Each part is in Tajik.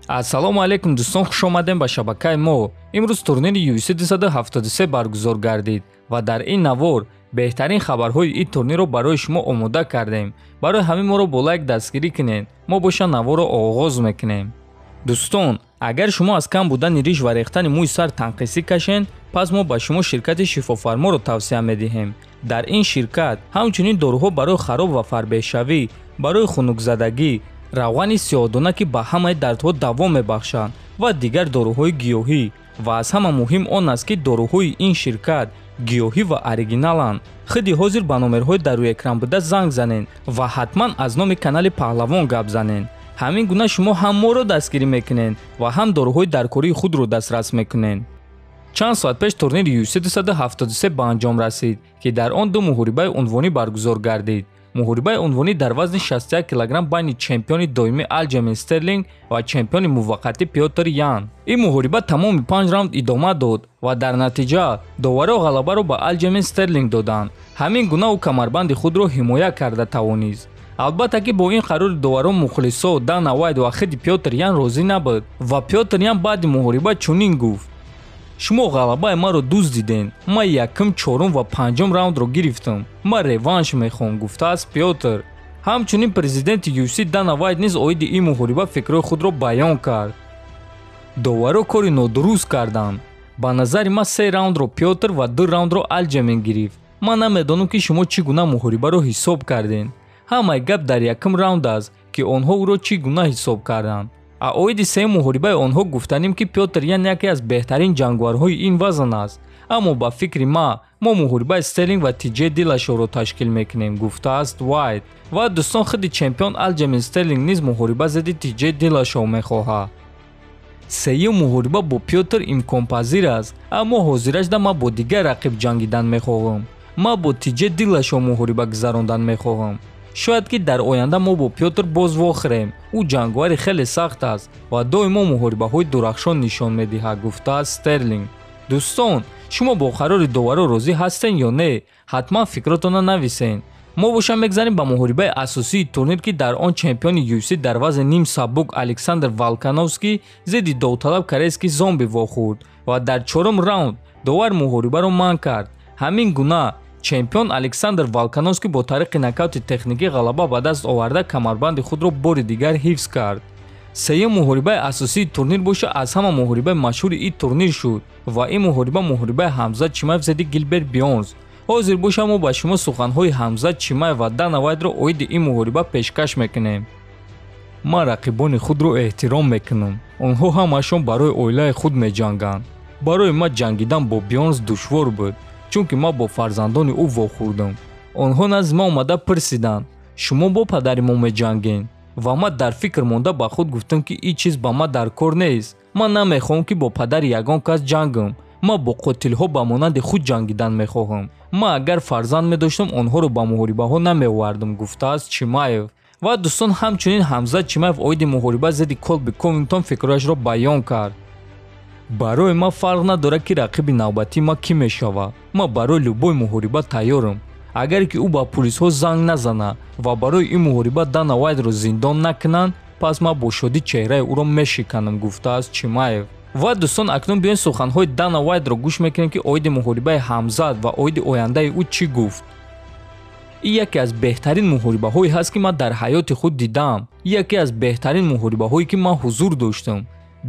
ассалому алайкум дӯстон, хуш омадем ба шабакаи мо. имрӯз турнири UFC 273 баргузор гардид ва дар ин навор беҳтарин хабарҳои ин турнирро барои шумо омода кардем. барои ҳамин моро бо лайк дастгирӣ кунед. мо боша наворро оғоз мекунем. дӯстон, агар шумо аз кам будани риш ва рехтани мӯи сар танқисӣ кашен, пас мо ба шумо ширкати шифофарморо тавсия медиҳем. дар ин ширкат ҳамчунин доруҳо барои хароб ва фарбеҳшавӣ, барои хунукзадагӣ, равғани сиёҳдона ки ба ҳамаи дардҳо даво мебахшанд ва дигар доруҳои гиёҳӣ. ва аз ҳама муҳим он аст ки доруҳои ин ширкат гиёҳӣ ва оригиналанд. худи ҳозир ба номерҳои дар рӯи экран буда занг занен ва ҳатман аз номи канали паҳлавон гап занен. ҳамин гуна шумо ҳам моро дастгирӣ мекунед ва ҳам доруҳои даркории худро дастрас мекунед. чанд соат пеш турнири UFC 273 ба анҷом расид ки дар он ду муҳорибаи унвонӣ баргузор гардид. муҳорибаи унвонӣ дар вазни 61 кг байни чемпиони доимӣ Алҷеймин Стерлинг ва чемпиони муваққатӣ Пётр Ян. ин муҳориба тамоми 5 раунд идома дод ва дар натиҷа доваро ғалабаро ба Алҷеймин Стерлинг доданд. ҳамин гуна ӯ камарбанди худро ҳимоя карда тавонист. албатта ки бо ин қарори доварон мухлисо Дана Вайт ва худи Пётр Ян розӣ набуд ва Пётр Ян баъди муҳориба чунин гуфт: шумо ғалабаи маро дуздиден. ман якум, чорум ва панҷум раундро гирифтам. ман реванш мехоҳам, гуфтааст Пётр. ҳамчунин президенти UFC Дана Вайт низ оиди ин муҳориба фикрҳои худро баён кард. доваро кори нодуруст карданд. ба назари ман 3 раундро Пётр ва 2 раундро Алҷеймин гирифт. ман намедонам ки шумо чӣ гуна муҳорибаро ҳисоб карден. ҳамаи гап дар якум раунд аст ки онҳо ӯро чӣ гуна ҳисоб карданд. оиди сеюм муҳорибаи онҳо гуфтанем ки Пётр Ян яке аз беҳтарин ҷангварҳои ин вазн аст. аммо ба фикри ма муҳорибаи Стерлинг ва TJ Dillashaw-ро ташкил мекунем, гуфтааст Вайт. ва дӯстон, худи чемпион Алҷеймин Стерлинг низ муҳориба зидди TJ Dillashaw мехоҳад. сеюм муҳориба бо Пётр имконпазир аст, аммо ҳозирашда ман бо дигар рақиб ҷангидан мехоҳам. ман бо TJ Dillashaw муҳориба гузарондан мехоҳам. шояд ки дар оянда мо бо Пётр боз вохӯрем. ӯ ҷангвари хеле сахт аст ва доимо муҳорибаҳои дурахшон нишон медиҳад, гуфтааст Стерлинг. дӯстон, шумо бо қарори доваро розӣ ҳастен ё не? ҳатман фикротонро нависен. мо боша мегзарем ба муҳорибаи асосии турнир ки дар он чемпиони UFC дар вазни ним сабук Александр Волкановский зидди довталаб корейский зомби вохӯрд ва дар чорум раунд довар муҳорибаро манъ кард. ҳамин гуна чемпион Александр Волкановский бо тариқи нокаути техникӣ ғалаба ба даст оварда камарбанди худро бори дигар ҳифз кард. сеюм муҳорибаи асосии турнир боша аз ҳама муҳорибаи машҳури ин турнир шуд ва ин муҳорибаи Ҳамзат Чимаев зидди Гилберт Бёрнс. ҳозир боша мо ба шумо суханҳои Ҳамзат Чимаев ва Дана Вайтро оиди ин муҳориба пешкаш мекунем. ман рақибони худро эҳтиром мекунам. онҳо ҳамаашон барои оилаи худ меҷанганд. барои ман ҷангидан бо Бёрнс душвор буд, чунки ман бо фарзандони ӯ вохӯрдам. онҳо назди ман омада пурсиданд: шумо бо падари мо меҷангед? ва ман дар фикр монда ба худ гуфтам ки ин чиз ба ман дар кор нест. ман намехоҳам ки бо падари ягон кас ҷангам. ман бо қотилҳо ба монанди худ ҷангидан мехоҳам. ман агар фарзанд медоштам, онҳоро ба муҳорибаҳо намеовардам, гуфтааст Чимаев. ва дӯстон, ҳамчунин Ҳамзат Чимаев оиди муҳориба зидди Колби Ковингтон фикрҳояшро баён кард. барои ман фарқ надорад ки рақиби навбатии ман кӣ мешавад. ман барои любой муҳориба тайёрам. агар ки ӯ ба пулисҳо занг назанад ва барои ин муҳориба Дана Вайтро зиндон накунанд, пас ман бо шодӣ чеҳраи ӯро мешиканам, гуфтааст Чимаев. ва дӯстон, акнун биёед суханҳои Дана Вайтро гӯш мекунем ки оиди муҳорибаи Ҳамзат ва оиди ояндаи ӯ чӣ гуфт. ин яке аз беҳтарин муҳорибаҳое ҳаст ки ман дар ҳаёти худ дидам. яке аз беҳтарин муҳорибаҳое ки ман ҳузур доштам.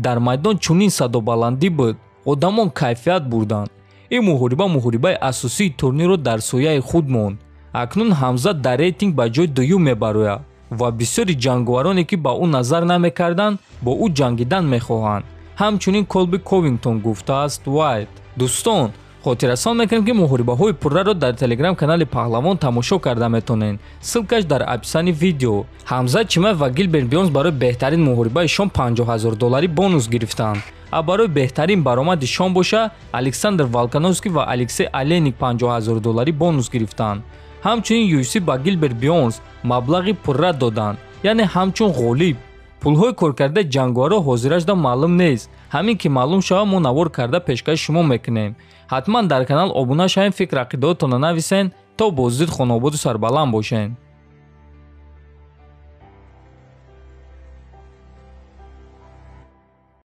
дар майдон чунин садобаландӣ буд, одамон кайфият бурданд. ин муҳорибаи асосии турнирро дар сояи худ монд. акнун Ҳамзат дар рейтинг ба ҷои дуюм мебарояд ва бисёри ҷангвароне ки ба ӯ назар намекарданд, бо ӯ ҷангидан мехоҳанд. ҳамчунин Колби Ковингтон, гуфтааст Вайт. дӯстон, хотиррасон мекунем ки муҳорибаҳои пурраро дар телеграм канали Паҳлавон тамошо карда метонен. ссилкаш дар описани видео. Ҳамзат Чимаев ва Гилберт Бёрнс барои беҳтарин муҳорибаишон $50,000 бонус гирифтанд. барои беҳтарин баромади шон боша Александр Волкановский ва Алексей Оленик $50,000 бонус гирифтанд. ҳамчунин UFC ба Гилберт Бёрнс маблағи пурра доданд, яъне ҳамчун ғолиб. пулҳои коркардаи ҷангваро ҳозирашда маълум нест. ҳамин ки маълум шавад, мо навор карда пешкаши шумо мекунем. ҳатман дар канал обуна шавен, фикр ақидаотонро нависен. то бозидид хонободу сарбаланд бошен.